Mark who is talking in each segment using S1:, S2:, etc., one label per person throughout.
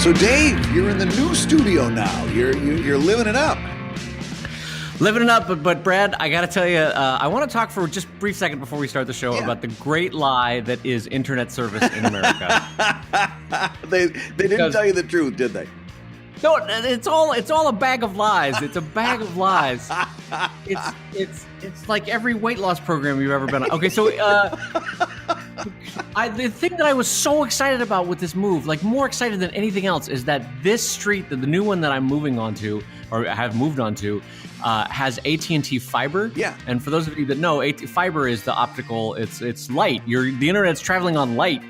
S1: So Dave, you're in the new studio now. You're living it up.
S2: Living it up, but Brad, I got to tell you, I want to talk for just a brief second before we start the show about the great lie that is internet service in America.
S1: They didn't tell you the truth, did they?
S2: No, it's all a bag of lies. It's a bag of lies. It's like every weight loss program you've ever been on. Okay, so the thing that I was so excited about with this move, like more excited than anything else, is that this street, the new one that I'm moving onto, or have moved onto, has AT&T fiber.
S1: Yeah.
S2: And for those of you that know, fiber is the optical. It's light. The internet's traveling on light,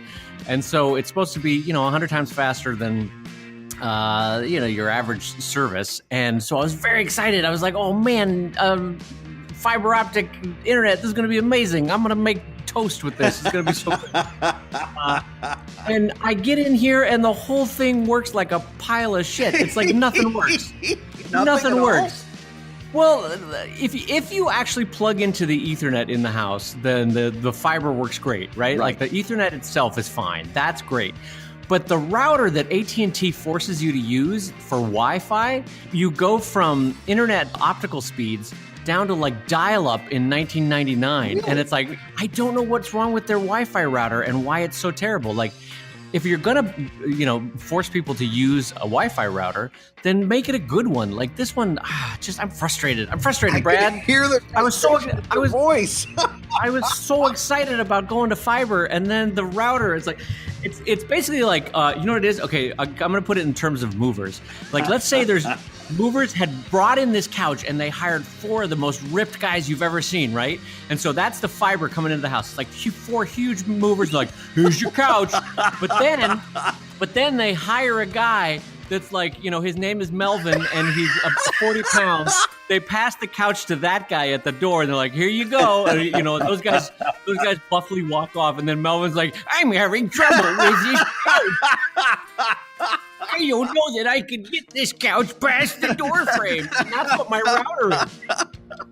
S2: and so it's supposed to be 100 times faster than your average service. And so I was very excited. I was like, oh man, fiber optic internet, this is going to be amazing. I'm going to make toast with this. It's going to be so good. And I get in here and the whole thing works like a pile of shit. It's like nothing works. Nothing works. Well, if you actually plug into the Ethernet in the house, then the fiber works great, right? Like the Ethernet itself is fine. That's great. But the router that AT&T forces you to use for Wi-Fi, you go from internet optical speeds down to like dial-up in 1999. Really? And it's like, I don't know what's wrong with their Wi-Fi router and why it's so terrible. Like, if you're gonna, force people to use a Wi-Fi router, then make it a good one. Like this one, I'm frustrated. I'm frustrated, Brad.
S1: I can hear the voice.
S2: I was so excited about going to fiber, and then the router is like, it's basically like, you know what it is? Okay, I'm gonna put it in terms of movers. Like, let's say there's movers had brought in this couch, and they hired 4 of the most ripped guys you've ever seen, right? And so that's the fiber coming into the house. It's like 4 huge movers, like, here's your couch. But then they hire a guy that's like, his name is Melvin, and he's 40 pounds. They pass the couch to that guy at the door, and they're like, here you go. And, those guys buffly walk off, and then Melvin's like, I'm having trouble with this couch. I don't know that I can get this couch past the door frame. And that's what my router is.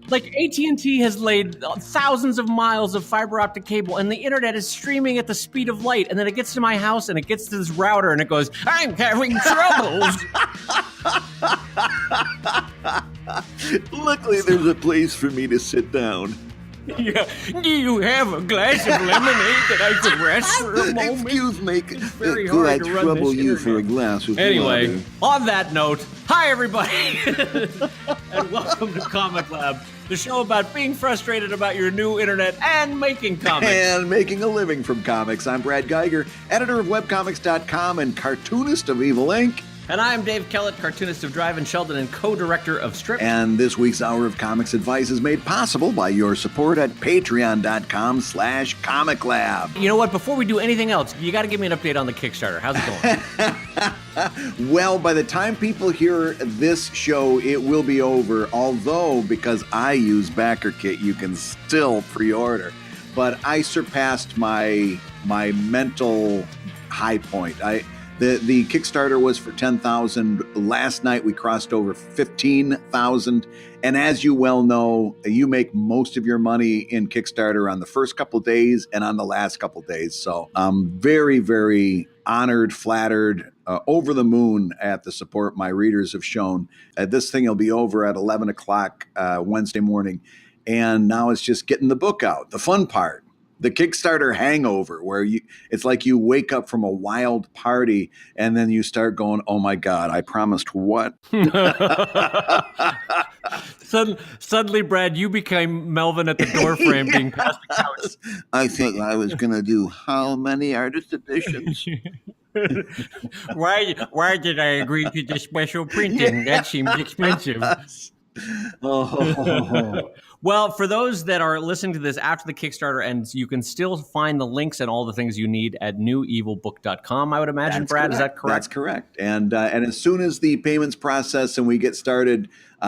S2: Like, AT&T has laid thousands of miles of fiber optic cable, and the internet is streaming at the speed of light. And then it gets to my house, and it gets to this router, and it goes, I'm having troubles.
S1: Luckily, there's a place for me to sit down.
S2: Yeah. Do you have a glass of lemonade that I could rest for a moment?
S1: Excuse me.
S2: It's very hard to run
S1: trouble
S2: this
S1: you
S2: internet.
S1: for a glass of
S2: Anyway,
S1: water.
S2: on that note, hi everybody, and welcome to ComicLab, the show about being frustrated about your new internet and making comics.
S1: And making a living from comics. I'm Brad Guigar, editor of webcomics.com and cartoonist of Evil Inc.
S2: And I'm Dave Kellett, cartoonist of Drive and Sheldon and co-director of Strip.
S1: And this week's Hour of Comics Advice is made possible by your support at patreon.com/ComicLab.
S2: You know what? Before we do anything else, you got to give me an update on the Kickstarter. How's it going?
S1: Well, by the time people hear this show, it will be over. Although, because I use BackerKit, you can still pre-order. But I surpassed my mental high point. The Kickstarter was for 10,000. Last night we crossed over 15,000. And as you well know, you make most of your money in Kickstarter on the first couple days and on the last couple days. So I'm very, very honored, flattered, over the moon at the support my readers have shown. This thing will be over at 11 o'clock Wednesday morning. And now it's just getting the book out, the fun part. The Kickstarter hangover, where it's like you wake up from a wild party and then you start going, oh my God, I promised what?
S2: Suddenly, Brad, you became Melvin at the doorframe being passed the couch.
S1: I think I was going to do how many artist editions?
S2: Why did I agree to the special printing? That seems expensive.
S1: Oh.
S2: Well, for those that are listening to this after the Kickstarter ends, you can still find the links and all the things you need at newevilbook.com, I would imagine.
S1: That's
S2: Brad,
S1: correct.
S2: Is that correct?
S1: That's correct. And as soon as the payments process and we get started,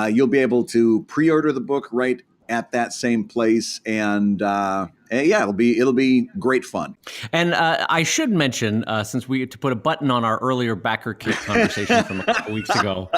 S1: you'll be able to pre-order the book right at that same place. And yeah, it'll be great fun.
S2: And I should mention, since we to put a button on our earlier BackerKit conversation from a couple weeks ago,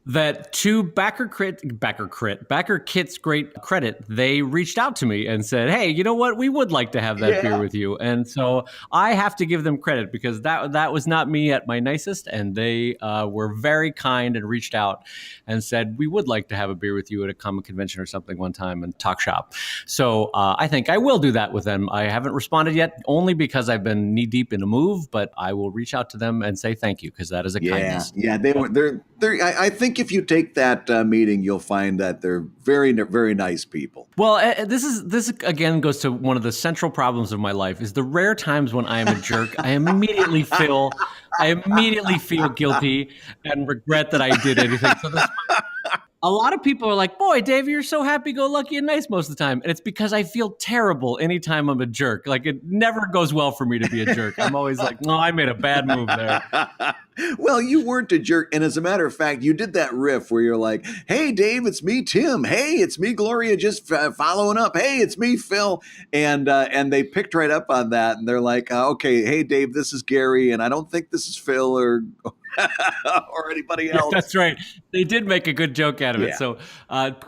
S2: that to Backer Kit's great credit, they reached out to me and said, "Hey, you know what? We would like to have that beer with you." And so I have to give them credit because that was not me at my nicest, and they were very kind and reached out and said, "We would like to have a beer with you at a comic convention or something one time and talk shop." So I think I will do that with them. I haven't responded yet, only because I've been knee deep in a move, but I will reach out to them and say thank you because that is a kindness.
S1: Yeah, they're. I think if you take that meeting, you'll find that they're very, very nice people.
S2: Well, this again goes to one of the central problems of my life is the rare times when I am a jerk. I immediately feel guilty and regret that I did anything. So a lot of people are like, "Boy, Dave, you're so happy-go-lucky and nice most of the time." And it's because I feel terrible anytime I'm a jerk. Like, it never goes well for me to be a jerk. I'm always like, "No, I made a bad move there."
S1: Well, you weren't a jerk. And as a matter of fact, you did that riff where you're like, "Hey, Dave, it's me, Tim. Hey, it's me, Gloria, just following up. Hey, it's me, Phil." And they picked right up on that. And they're like, "Okay, hey, Dave, this is Gary. And I don't think this is Phil or or anybody else."
S2: That's right. They did make a good joke out of it. So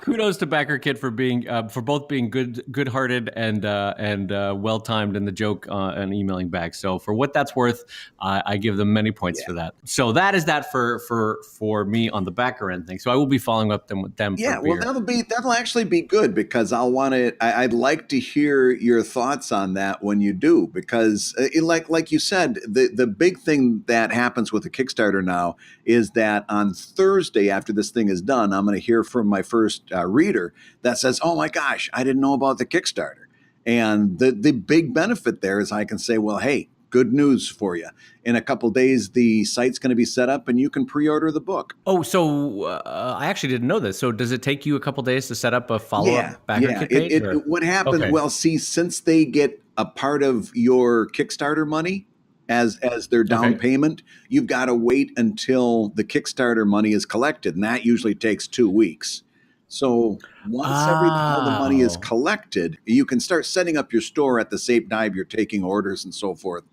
S2: kudos to Backer Kid for being for both being good-hearted and well-timed in the joke and emailing back. So for what that's worth, I give them many points for that. So that is that for me on the Backer end thing. So I will be following up with them.
S1: Yeah,
S2: for beer.
S1: well, that'll actually be good because I'd like to hear your thoughts on that when you do, because like you said, the big thing that happens with the Kickstarter now is that on Thursday after this thing is done, I'm going to hear from my first reader that says, "Oh my gosh, I didn't know about the Kickstarter." And the big benefit there is I can say, "Well, hey, good news for you. In a couple days, the site's going to be set up and you can pre-order the book."
S2: Oh, so I actually didn't know this. So does it take you a couple days to set up a follow-up Backer Kid page?
S1: What happens? Okay. Well, see, since they get a part of your Kickstarter money as their down payment, you've got to wait until the Kickstarter money is collected, and that usually takes 2 weeks. So once all the money is collected, you can start setting up your store at the same time you're taking orders and so forth.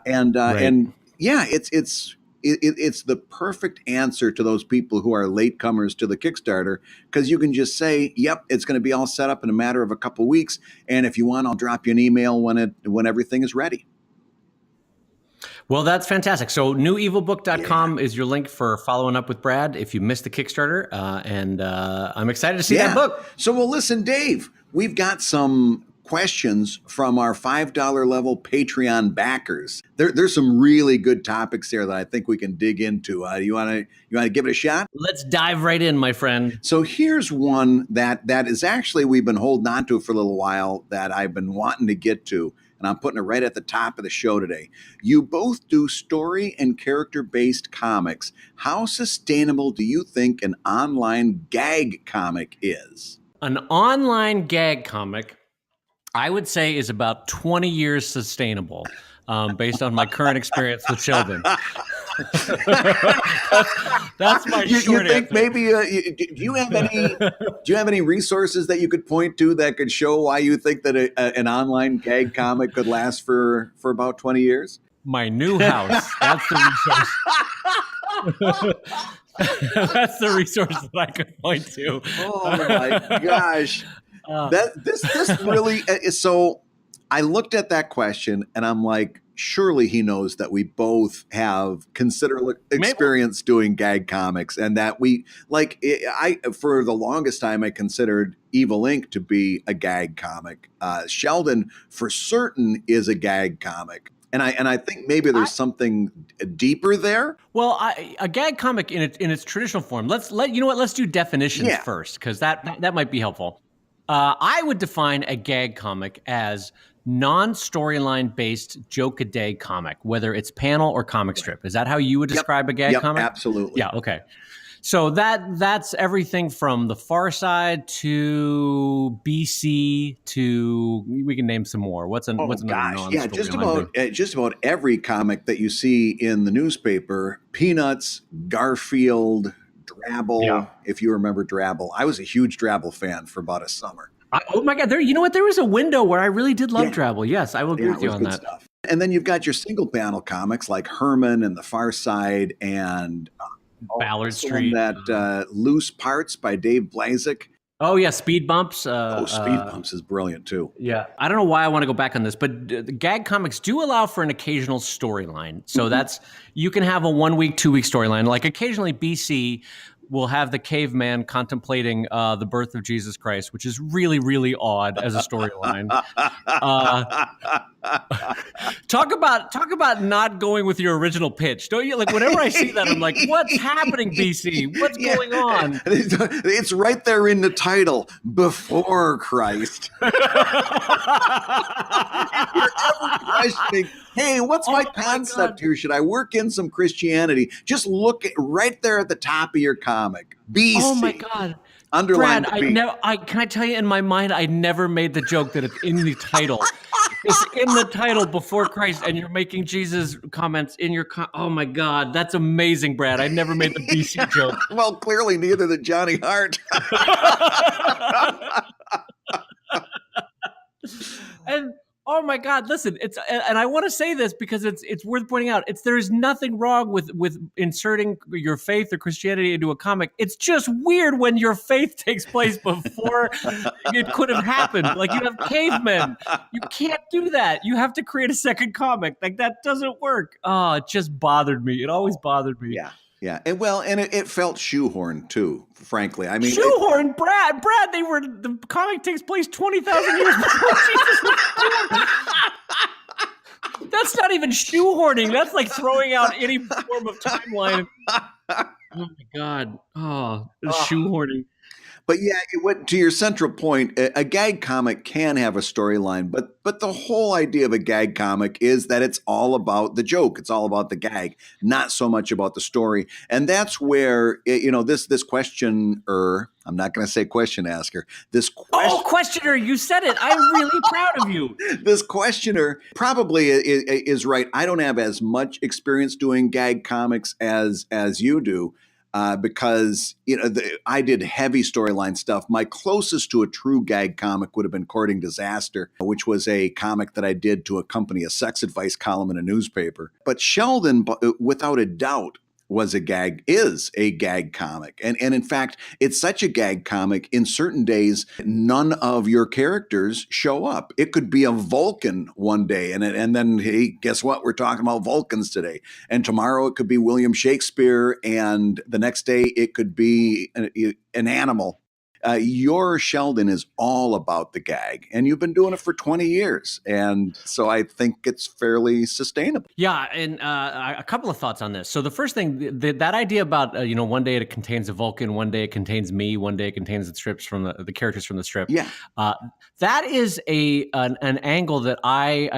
S1: And yeah, it's the perfect answer to those people who are latecomers to the Kickstarter, because you can just say, "Yep, it's going to be all set up in a matter of a couple weeks, and if you want, I'll drop you an email when everything is ready."
S2: Well, that's fantastic. So newevilbook.com is your link for following up with Brad if you missed the Kickstarter. And I'm excited to see that book.
S1: So, well, listen, Dave, we've got some questions from our $5 level Patreon backers. There's some really good topics there that I think we can dig into. You want to give it a shot?
S2: Let's dive right in, my friend.
S1: So here's one that is actually we've been holding on to for a little while that I've been wanting to get to. And I'm putting it right at the top of the show today. You both do story and character-based comics. How sustainable do you think an online gag comic is?
S2: An online gag comic, I would say, is about 20 years sustainable, based on my current experience with Sheldon. That's my short
S1: You think
S2: answer.
S1: Maybe do you have any resources that you could point to that could show why you think that an online gag comic could last for about 20 years?
S2: My new house. That's the resource. That's the resource that I could point to.
S1: Oh my gosh. This really is. So I looked at that question and I'm like, surely he knows that we both have considerable experience doing gag comics, and that I for the longest time I considered Evil Inc. to be a gag comic. Sheldon for certain is a gag comic. And I think maybe there's something deeper there.
S2: Well, a gag comic in its traditional form. Let's do definitions first, because that might be helpful. I would define a gag comic as non-storyline based joke-a-day comic, whether it's panel or comic strip. Is that how you would describe a gag comic?
S1: Absolutely.
S2: Yeah, okay. So that's everything from The Far Side to BC to, we can name some more. What's another non-storyline?
S1: Yeah, just about every comic that you see in the newspaper. Peanuts, Garfield, Drabble. Yeah. If you remember Drabble, I was a huge Drabble fan for about a summer.
S2: Oh my God! There was a window where I really did love Drabble. Yes, I will agree with you on that.
S1: Stuff. And then you've got your single panel comics like Herman and The Far Side and
S2: Ballard
S1: Also
S2: Street.
S1: That Loose Parts by Dave Blazik.
S2: Oh yeah, Speed Bumps.
S1: Speed Bumps is brilliant too.
S2: Yeah, I don't know why I want to go back on this, but the gag comics do allow for an occasional storyline. So that's, you can have a 1 week, 2 week storyline. Like occasionally BC will have the caveman contemplating the birth of Jesus Christ, which is really, really odd as a storyline. Talk about not going with your original pitch, don't you? Like whenever I see that, I'm like, what's happening, BC? What's going on?
S1: It's right there in the title, Before Christ. If you're ever questioning, hey, what's my concept here? Should I work in some Christianity? Just look right there at the top of your comic. BC.
S2: Oh my God.
S1: Underline
S2: Brad, can I tell you, in my mind, I never made the joke that it's in the title. It's in the title, Before Christ, and you're making Jesus comments in your... oh my God, that's amazing, Brad. I never made the BC joke.
S1: Well, clearly neither did Johnny Hart.
S2: And oh my God, listen, and I want to say this because it's worth pointing out. There's nothing wrong with inserting your faith or Christianity into a comic. It's just weird when your faith takes place before it could have happened. Like you have cavemen. You can't do that. You have to create a second comic. Like that doesn't work. Oh, it just bothered me. It always bothered me.
S1: Yeah. Yeah, and it felt shoehorned too. Frankly, I mean,
S2: shoehorned. Brad. The comic takes place 20,000 years before Jesus was born. That's not even shoehorning. That's like throwing out any form of timeline. Oh my God. Oh, shoehorning.
S1: But yeah, it went to your central point. A gag comic can have a storyline, but the whole idea of a gag comic is that it's all about the joke. It's all about the gag, not so much about the story. And that's where this questioner. I'm not going to say question asker.
S2: Questioner, you said it. I'm really proud of you.
S1: This questioner probably is right. I don't have as much experience doing gag comics as you do. Because I did heavy storyline stuff. My closest to a true gag comic would have been Courting Disaster, which was a comic that I did to accompany a sex advice column in a newspaper. But Sheldon, without a doubt, is a gag comic. And in fact, it's such a gag comic, in certain days, none of your characters show up. It could be a Vulcan one day, and then, hey, guess what? We're talking about Vulcans today. And tomorrow it could be William Shakespeare, and the next day it could be an animal. Your Sheldon is all about the gag, and you've been doing it for 20 years. And so I think it's fairly sustainable.
S2: Yeah. And a couple of thoughts on this. So the first thing, that idea about, one day it contains a Vulcan, one day it contains me, one day it contains the strips from the characters from the strip.
S1: Yeah.
S2: That is an angle that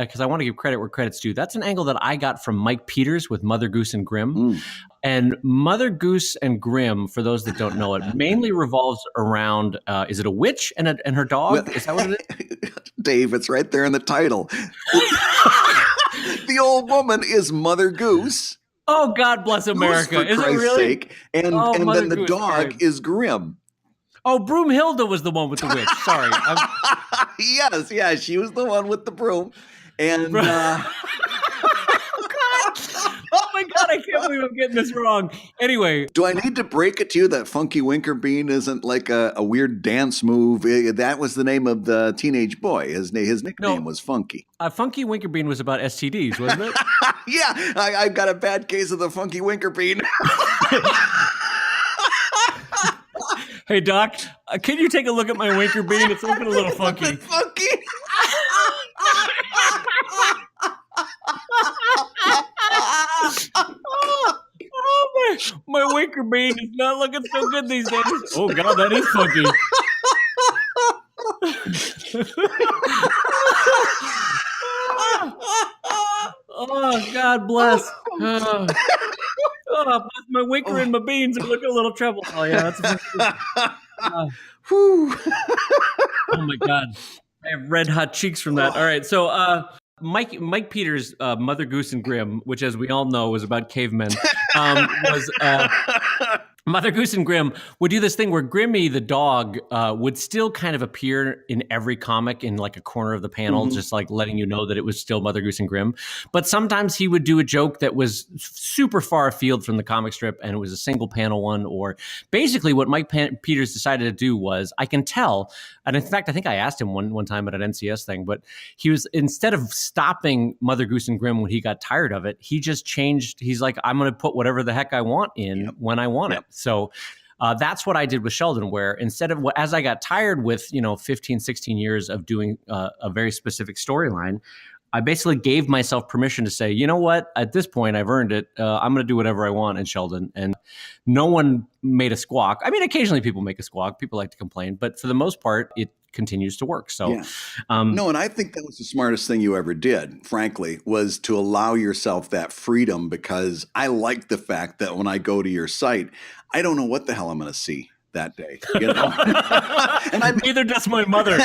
S2: because I want to give credit where credit's due. That's an angle that I got from Mike Peters with Mother Goose and Grimm. Mm. And Mother Goose and Grimm, for those that don't know it, mainly revolves around, is it a witch and her dog? Well, is that what it is?
S1: Dave, it's right there in the title. The old woman is Mother Goose.
S2: Oh, God bless America. Is it really?
S1: Sake. And then the dog is Grimm.
S2: Oh, Broomhilda was the one with the witch. Sorry.
S1: Yes, yeah, she was the one with the broom. And
S2: oh my God, I can't believe I'm getting this wrong. Anyway.
S1: Do I need to break it to you that Funky Winkerbean isn't like a weird dance move? That was the name of the teenage boy. His nickname was Funky.
S2: Funky Winkerbean was about STDs, wasn't it?
S1: Yeah, I've got a bad case of the Funky Winkerbean.
S2: Hey, Doc, can you take a look at my Winkerbean? It's looking a little funky.
S1: Funky?
S2: My Winkerbean is not looking so good these days. Oh, God, that is funky. Oh, God bless. My Winker and my beans are looking a little troubled. Oh, yeah, that's funky. Oh, my God. I have red hot cheeks from that. All right, so Mike Peters' Mother Goose and Grimm, which, as we all know, was about cavemen, Mother Goose and Grimm would do this thing where Grimmy the dog would still kind of appear in every comic in like a corner of the panel, just like letting you know that it was still Mother Goose and Grimm. But sometimes he would do a joke that was super far afield from the comic strip, and it was a single panel one. Or basically what Mike Peters decided to do was, I can tell, and in fact, I think I asked him one time at an NCS thing, but he was, instead of stopping Mother Goose and Grimm when he got tired of it, he just changed. He's like, I'm going to put whatever the heck I want in when I want it. So that's what I did with Sheldon, where instead of, as I got tired with, 15, 16 years of doing a very specific storyline, I basically gave myself permission to say, you know what, at this point, I've earned it. I'm going to do whatever I want in Sheldon. And no one made a squawk. I mean, occasionally people make a squawk. People like to complain. But for the most part, it continues to work. So,
S1: no, and I think that was the smartest thing you ever did, frankly, was to allow yourself that freedom, because I like the fact that when I go to your site, I don't know what the hell I'm going to see that day. And
S2: neither does my mother.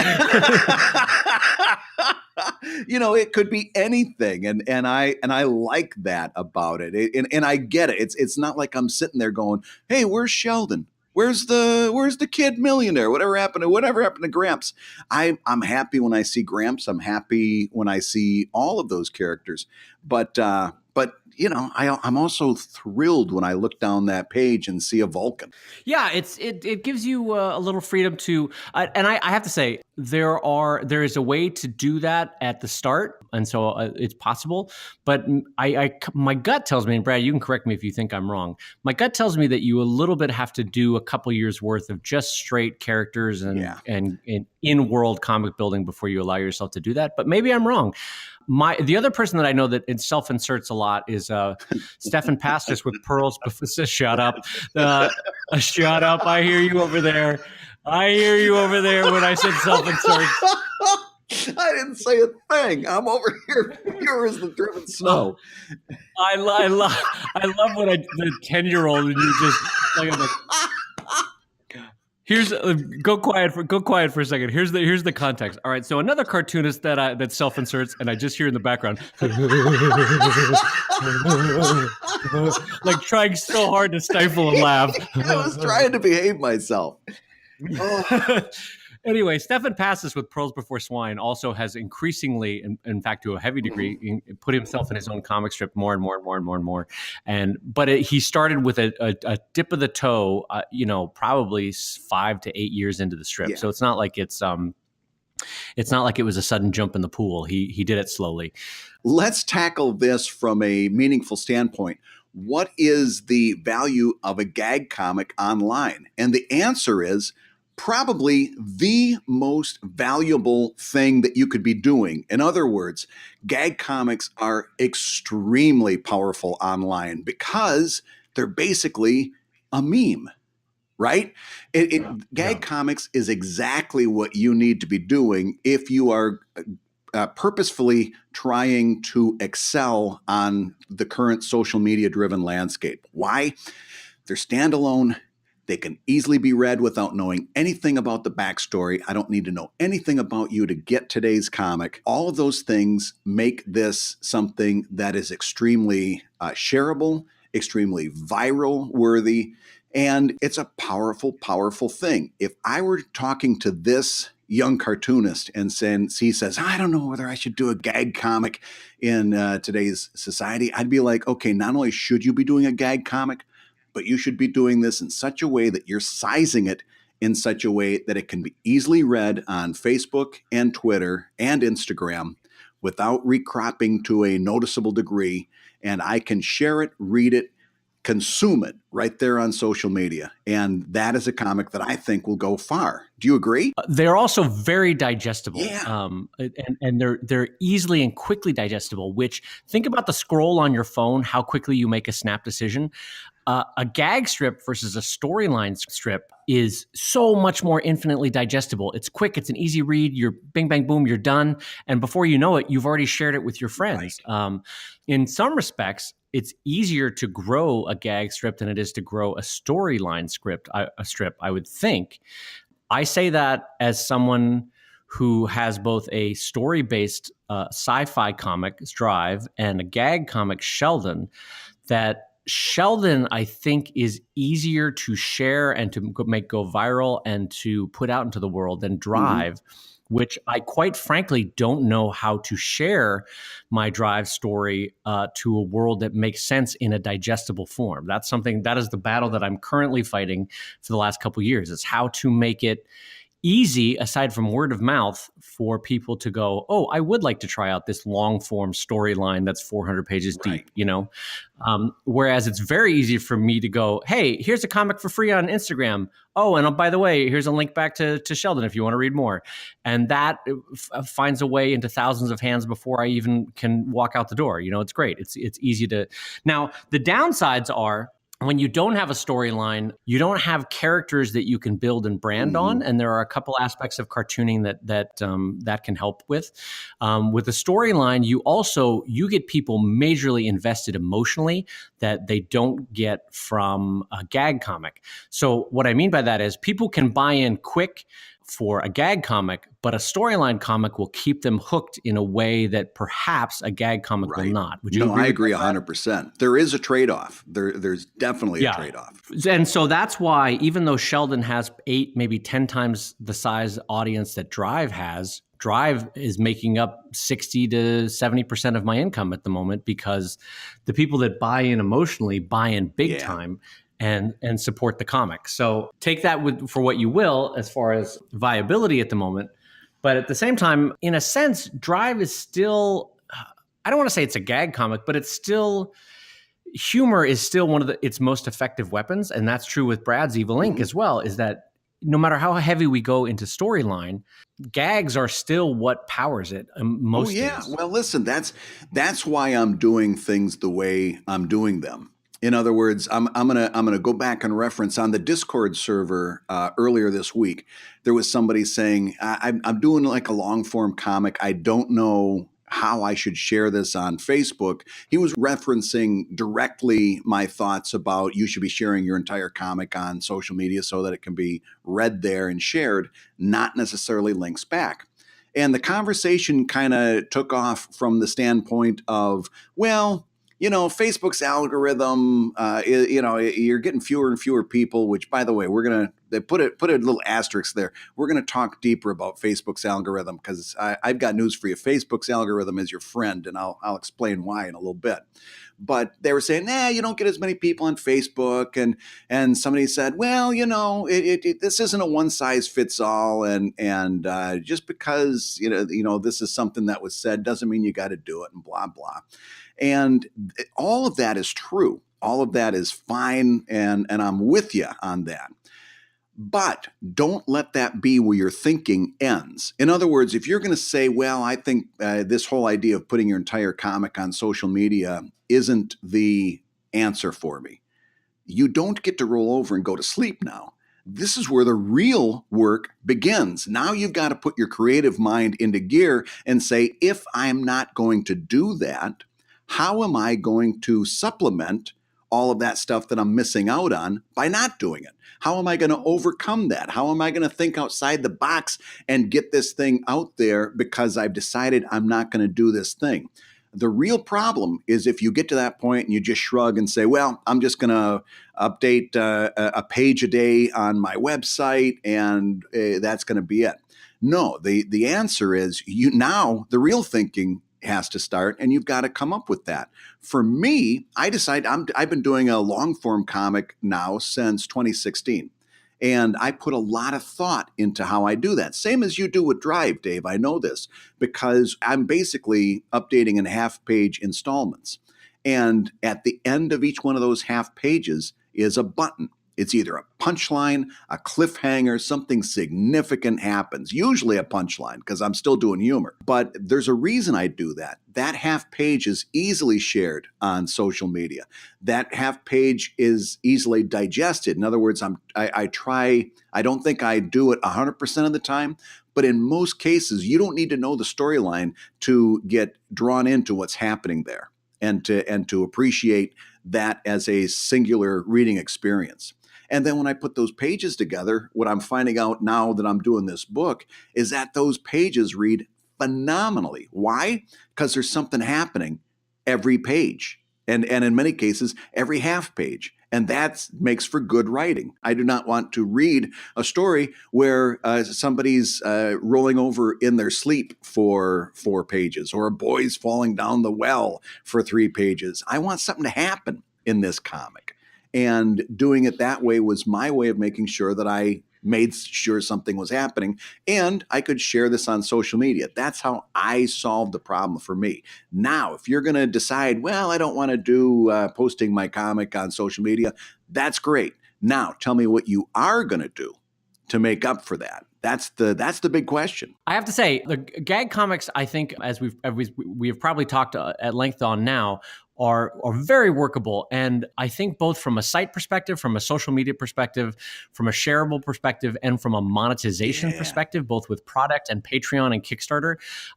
S1: It could be anything, and I like that about it. And I get it. It's not like I'm sitting there going, "Hey, where's Sheldon? Where's the kid millionaire? Whatever happened to Gramps?" I'm happy when I see Gramps. I'm happy when I see all of those characters. But I'm also thrilled when I look down that page and see a Vulcan.
S2: Yeah, it gives you a little freedom to, and I have to say, there is a way to do that at the start, and so it's possible. But my gut tells me, and Brad, you can correct me if you think I'm wrong. My gut tells me that you a little bit have to do a couple years worth of just straight characters and in-world comic building before you allow yourself to do that. But maybe I'm wrong. The other person that I know that self-inserts a lot is Stefan Pastis with Pearls. Shut up. Shut up. I hear you over there. When I said self-inserts.
S1: I didn't say a thing. I'm over here. Pure as the driven snow.
S2: I love when the 10-year-old and you just like, I'm like, here's go quiet for a second. Here's the context. All right, so another cartoonist that self-inserts, and I just hear in the background, like trying so hard to stifle a laugh.
S1: I was trying to behave myself.
S2: Anyway, Stefan Pastis with Pearls Before Swine also has increasingly, in fact, to a heavy degree, put himself in his own comic strip more and more. But he started with a dip of the toe, probably 5 to 8 years into the strip. Yeah. So it's not like it's not like it was a sudden jump in the pool. He did it slowly.
S1: Let's tackle this from a meaningful standpoint. What is the value of a gag comic online? And the answer is probably the most valuable thing that you could be doing. In other words, gag comics are extremely powerful online because they're basically a meme, right? Gag comics is exactly what you need to be doing if you are purposefully trying to excel on the current social media driven landscape. Why? They're standalone. They can easily be read without knowing anything about the backstory. I don't need to know anything about you to get today's comic. All of those things make this something that is extremely shareable, extremely viral worthy, and it's a powerful, powerful thing. If I were talking to this young cartoonist and he says, I don't know whether I should do a gag comic in today's society, I'd be like, okay, not only should you be doing a gag comic, but you should be doing this in such a way that you're sizing it in such a way that it can be easily read on Facebook and Twitter and Instagram without recropping to a noticeable degree. And I can share it, read it, consume it right there on social media. And that is a comic that I think will go far. Do you agree?
S2: They're also very digestible.
S1: Yeah.
S2: And they're easily and quickly digestible, which, think about the scroll on your phone, how quickly you make a snap decision. A gag strip versus a storyline strip is so much more infinitely digestible. It's quick. It's an easy read. You're bing, bang, boom, you're done. And before you know it, you've already shared it with your friends. Right. In some respects, it's easier to grow a gag strip than it is to grow a storyline strip, I would think. I say that as someone who has both a story-based sci-fi comic, Drive, and a gag comic, Sheldon, that Sheldon, I think, is easier to share and to make go viral and to put out into the world than
S1: Mhm.
S2: Drive, which I quite frankly don't know how to share my Drive story to a world that makes sense in a digestible form. That is the battle that I'm currently fighting for the last couple of years, is how to make it easy, aside from word of mouth, for people to go, oh, I would like to try out this long form storyline that's 400 pages
S1: Right.
S2: deep, whereas it's very easy for me to go, hey, here's a comic for free on Instagram. Oh, and by the way, here's a link back to Sheldon if you want to read more. And that finds a way into thousands of hands before I even can walk out the door. It's great. It's easy to. Now, the downsides are, when you don't have a storyline, you don't have characters that you can build and brand on,
S1: Mhm.
S2: and there are a couple aspects of cartooning that can help with. With a storyline, you get people majorly invested emotionally that they don't get from a gag comic. So what I mean by that is people can buy in quick for a gag comic, but a storyline comic will keep them hooked in a way that perhaps a gag comic will
S1: Right.
S2: not. Would you
S1: No,
S2: agree
S1: I
S2: with
S1: agree
S2: that?
S1: 100%. There is a trade-off. There's definitely a
S2: Yeah.
S1: trade-off.
S2: And so that's why, even though Sheldon has 8, maybe 10 times the size audience that Drive has, Drive is making up 60 to 70% of my income at the moment, because the people that buy in emotionally buy in big
S1: Yeah.
S2: time and support the comic. So take that for what you will as far as viability at the moment. But at the same time, in a sense, Drive is still, I don't want to say it's a gag comic, but it's still, humor is still one of its most effective weapons. And that's true with Brad's Evil Inc.
S1: Mhm.
S2: as well, is that no matter how heavy we go into storyline, gags are still what powers it
S1: Oh
S2: most
S1: yeah.
S2: days.
S1: Well, listen, that's why I'm doing things the way I'm doing them. In other words, I'm gonna go back and reference on the Discord server earlier this week. There was somebody saying, I'm doing like a long form comic. I don't know how I should share this on Facebook. He was referencing directly my thoughts about you should be sharing your entire comic on social media so that it can be read there and shared, not necessarily links back. And the conversation kind of took off from the standpoint of, well, Facebook's algorithm, you're getting fewer and fewer people, which, by the way, they put a little asterisk there. We're going to talk deeper about Facebook's algorithm, because I've got news for you. Facebook's algorithm is your friend, and I'll explain why in a little bit. But they were saying, nah, you don't get as many people on Facebook. And somebody said, well, this isn't a one size fits all. And just because, this is something that was said doesn't mean you got to do it, and blah, blah. And all of that is true. All of that is fine. And I'm with you on that. But don't let that be where your thinking ends. In other words, if you're going to say, well, I think this whole idea of putting your entire comic on social media isn't the answer for me, you don't get to roll over and go to sleep now. This is where the real work begins. Now you've got to put your creative mind into gear and say, if I'm not going to do that, how am I going to supplement all of that stuff that I'm missing out on by not doing it? How am I going to overcome that? How am I going to think outside the box and get this thing out there because I've decided I'm not going to do this thing? The real problem is if you get to that point and you just shrug and say, well, I'm just going to update a page a day on my website, and that's going to be it. No, the answer is the real thinking has to start, and you've got to come up with that. For me, I've been doing a long form comic now since 2016. And I put a lot of thought into how I do that. Same as you do with Drive, Dave. I know this because I'm basically updating in half page installments. And at the end of each one of those half pages is a button. It's either a punchline, a cliffhanger, something significant happens, usually a punchline because I'm still doing humor. But there's a reason I do that. That half page is easily shared on social media. That half page is easily digested. In other words, I don't think I do it 100% of the time, but in most cases, you don't need to know the storyline to get drawn into what's happening there and to appreciate that as a singular reading experience. And then when I put those pages together, what I'm finding out now that I'm doing this book is that those pages read phenomenally. Why? Because there's something happening every page. And in many cases, every half page. And that makes for good writing. I do not want to read a story where somebody's rolling over in their sleep for 4 pages, or a boy's falling down the well for 3 pages. I want something to happen in this comic. And doing it that way was my way of making sure that I made sure something was happening, and I could share this on social media. That's how I solved the problem for me. Now, if you're going to decide, well, I don't want to do posting my comic on social media, that's great. Now, tell me what you are going to do to make up for that. That's the big question.
S2: I have to say, the gag comics, I think, as we've probably talked at length on now, are very workable. And I think both from a site perspective, from a social media perspective, from a shareable perspective, and from a monetization perspective, both with product and Patreon and Kickstarter,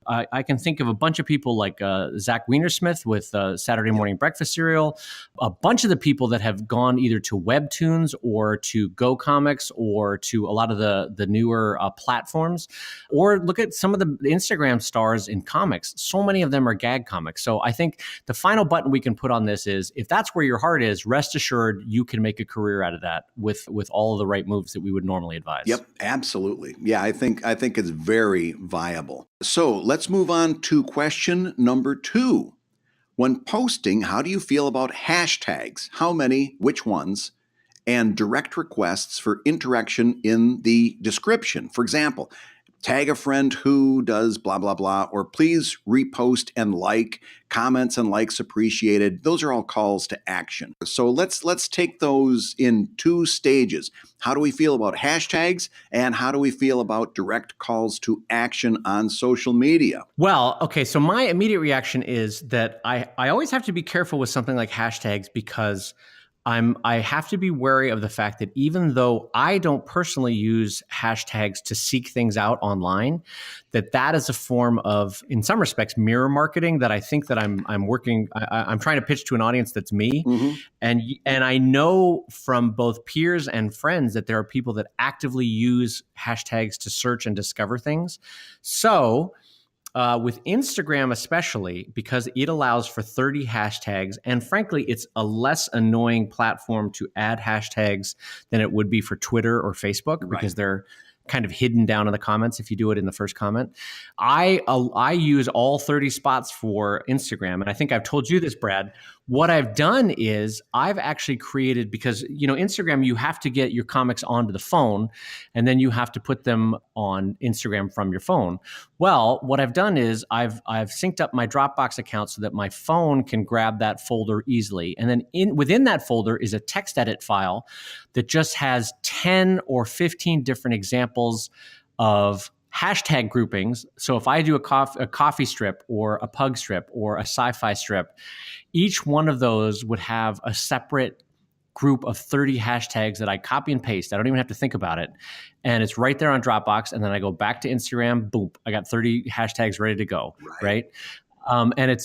S2: I can think of a bunch of people like Zach Weinersmith with Saturday Morning Breakfast Cereal, a bunch of the people that have gone either to Webtoons or to Go Comics or to a lot of the newer platforms, or look at some of the Instagram stars in comics. So many of them are gag comics. So I think the final button we can put on this is, if that's where your heart is, rest assured you can make a career out of that with all of the right moves that we would normally advise.
S1: Yep, absolutely. Yeah, I think it's very viable. So let's move on to question number 2. When posting, how do you feel about hashtags? How many, which ones, and direct requests for interaction in the description? For example, tag a friend who does blah, blah, blah, or please repost and like, comments and likes appreciated. Those are all calls to action. So let's take those in 2 stages. How do we feel about hashtags, and how do we feel about direct calls to action on social media?
S2: Well, okay, so my immediate reaction is that I always have to be careful with something like hashtags, because I have to be wary of the fact that even though I don't personally use hashtags to seek things out online, that is a form of, in some respects, mirror marketing that I think that I'm trying to pitch to an audience that's me.
S1: Mm-hmm.
S2: And I know from both peers and friends that there are people that actively use hashtags to search and discover things. So with Instagram especially, because it allows for 30 hashtags, and frankly, it's a less annoying platform to add hashtags than it would be for Twitter or Facebook, because they're kind of hidden down in the comments if you do it in the first comment. I use all 30 spots for Instagram, and I think I've told you this, Brad. What I've done is I've actually created, because Instagram, you have to get your comics onto the phone, and then you have to put them on Instagram from your phone. Well, what I've done is I've synced up my Dropbox account so that my phone can grab that folder easily, and then within that folder is a text edit file that just has 10 or 15 different examples of hashtag groupings. So if I do a coffee strip or a pug strip or a sci-fi strip, each one of those would have a separate group of 30 hashtags that I copy and paste. I don't even have to think about it. And it's right there on Dropbox. And then I go back to Instagram, boom, I got 30 hashtags ready to go, right? And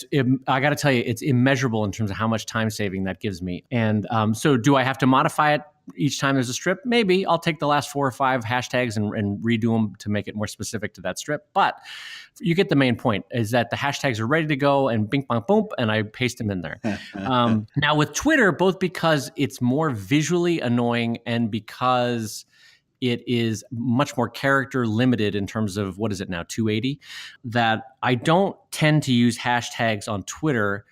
S2: I got to tell you, it's immeasurable in terms of how much time saving that gives me. And so do I have to modify it each time there's a strip? Maybe I'll take the last 4 or 5 hashtags and redo them to make it more specific to that strip. But you get the main point, is that the hashtags are ready to go, and bing, bang, boom, and I paste them in there. Now with Twitter, both because it's more visually annoying and because it is much more character limited in terms of, what is it now, 280, that I don't tend to use hashtags on Twitter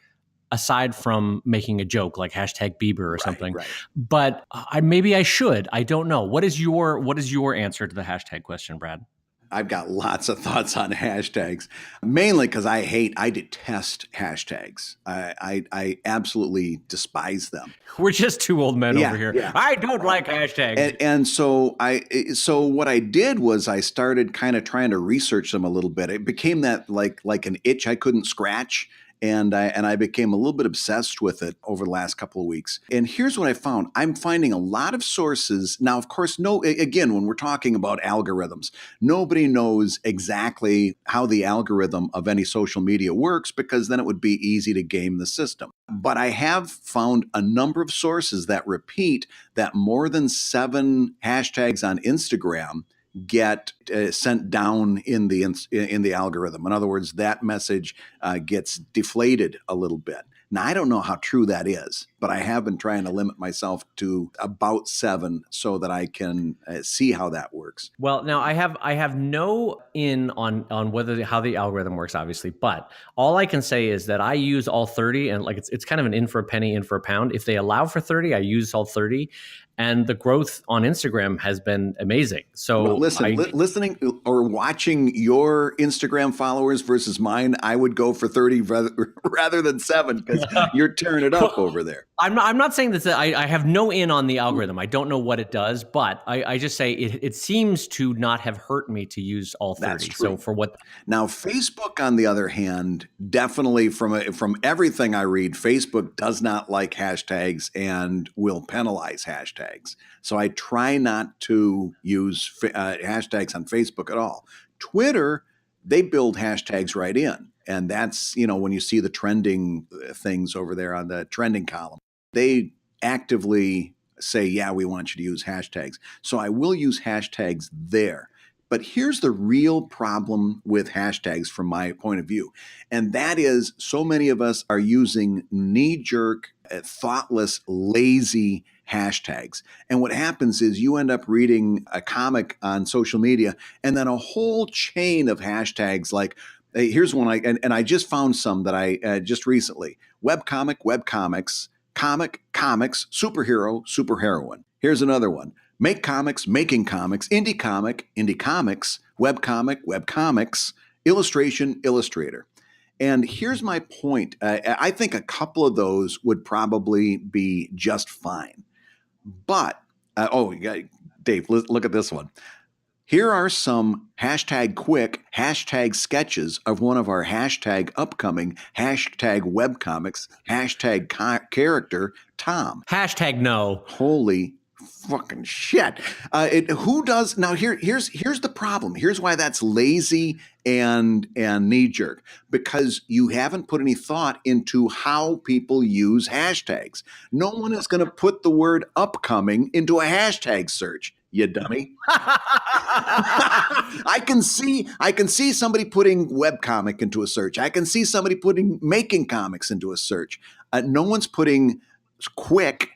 S2: aside from making a joke like hashtag Bieber or something. Right. But maybe I should. I don't know. What is your answer to the hashtag question, Brad?
S1: I've got lots of thoughts on hashtags, mainly because I detest hashtags. I absolutely despise them.
S2: We're just 2 old men over here. Yeah. I don't like hashtags.
S1: And so what I did was I started kind of trying to research them a little bit. It became that like an itch I couldn't scratch. And I became a little bit obsessed with it over the last couple of weeks. And here's what I found. I'm finding a lot of sources. Now, of course, again, when we're talking about algorithms, nobody knows exactly how the algorithm of any social media works, because then it would be easy to game the system. But I have found a number of sources that repeat that more than 7 hashtags on Instagram get sent down in the algorithm. In other words, that message gets deflated a little bit. Now, I don't know how true that is, but I have been trying to limit myself to about 7 so that I can see how that works.
S2: Well, now I have no in on whether how the algorithm works, obviously, but all I can say is that I use all 30, and like it's kind of an in for a penny, in for a pound. If they allow for 30, I use all 30, and the growth on Instagram has been amazing. So
S1: well, listen, listening or watching your Instagram followers versus mine, I would go for 30 rather than 7 because you're tearing it up over there.
S2: I'm not saying that I have no in on the algorithm. I don't know what it does, but I just say it seems to not have hurt me to use all 30.
S1: That's true.
S2: So for what
S1: now, Facebook, on the other hand, definitely from everything I read, Facebook does not like hashtags and will penalize hashtags. So I try not to use hashtags on Facebook at all. Twitter, they build hashtags right in. And that's, when you see the trending things over there on the trending column, they actively say, yeah, we want you to use hashtags. So I will use hashtags there. But here's the real problem with hashtags from my point of view. And that is so many of us are using knee-jerk, thoughtless, lazy hashtags. And what happens is you end up reading a comic on social media and then a whole chain of hashtags like, hey, here's one, I just found some that I just recently. Webcomic, webcomics, comic, comics, superhero, superheroine. Here's another one. Make comics, making comics, indie comic, indie comics, webcomic, webcomics, illustration, illustrator. And here's my point. I think a couple of those would probably be just fine. But, Dave, look at this one. Here are some hashtag quick hashtag sketches of one of our hashtag upcoming hashtag webcomics, hashtag character, Tom.
S2: Hashtag no.
S1: Holy fucking shit. Who does now? Here's the problem. Here's why that's lazy and knee jerk, because you haven't put any thought into how people use hashtags. No one is going to put the word upcoming into a hashtag search. You dummy. I can see somebody putting webcomic into a search. I can see somebody putting making comics into a search. No one's putting quick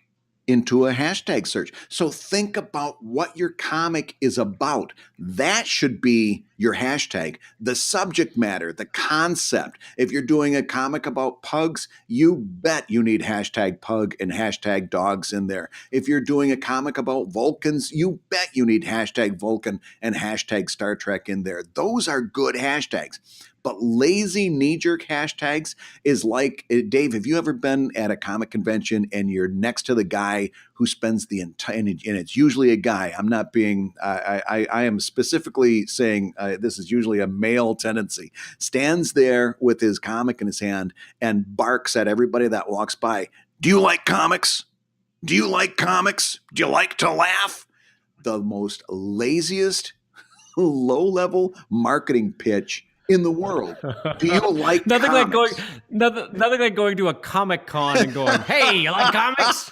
S1: into a hashtag search. So think about what your comic is about. That should be your hashtag. The subject matter, the concept. If you're doing a comic about pugs, you bet you need hashtag pug and hashtag dogs in there. If you're doing a comic about Vulcans, you bet you need hashtag Vulcan and hashtag Star Trek in there. Those are good hashtags. But lazy knee-jerk hashtags is like, Dave, have you ever been at a comic convention and you're next to the guy who spends the entire, and it's usually a guy. I'm not being, I am specifically saying this is usually a male tendency, stands there with his comic in his hand and barks at everybody that walks by. Do you like comics? Do you like comics? Do you like to laugh? The most laziest, low-level marketing pitch in the world. Do you like
S2: nothing
S1: comics?
S2: Nothing like going to a Comic-Con and going, "Hey, you like comics?"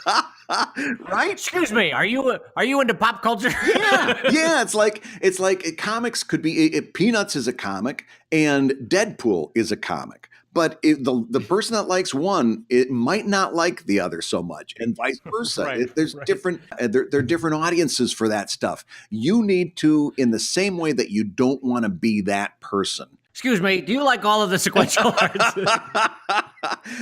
S1: Right?
S2: Excuse me, are you into pop culture?
S1: Yeah. It's like comics could be Peanuts is a comic and Deadpool is a comic. But the person that likes one, it might not like the other so much, and vice versa.
S2: Right,
S1: There's different. There are different audiences for that stuff. You need to, in the same way that you don't want to be that person.
S2: Excuse me, do you like all of the sequential arts?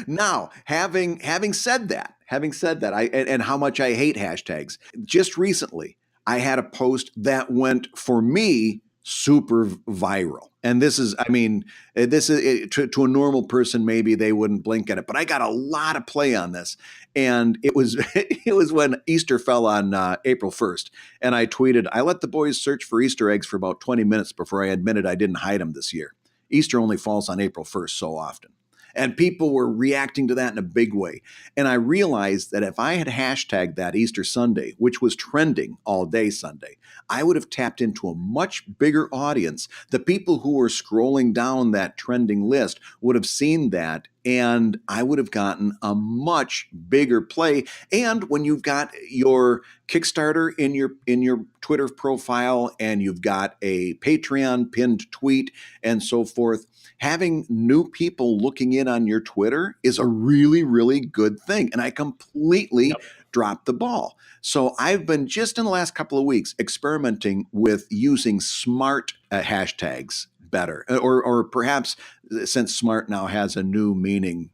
S1: Now, having said that, and how much I hate hashtags, just recently I had a post that went, for me, super viral. And this is to a normal person, maybe they wouldn't blink at it, but I got a lot of play on this. And it was when Easter fell on April 1st. And I tweeted, I let the boys search for Easter eggs for about 20 minutes before I admitted I didn't hide them this year. Easter only falls on April 1st so often. And people were reacting to that in a big way. And I realized that if I had hashtagged that Easter Sunday, which was trending all day Sunday, I would have tapped into a much bigger audience. The people who were scrolling down that trending list would have seen that, and I would have gotten a much bigger play. And when you've got your Kickstarter in your Twitter profile, and you've got a Patreon pinned tweet and so forth, having new people looking in on your Twitter is a really, really good thing. And I completely dropped the ball. So I've been just in the last couple of weeks experimenting with using smart hashtags better, or perhaps, since smart now has a new meaning,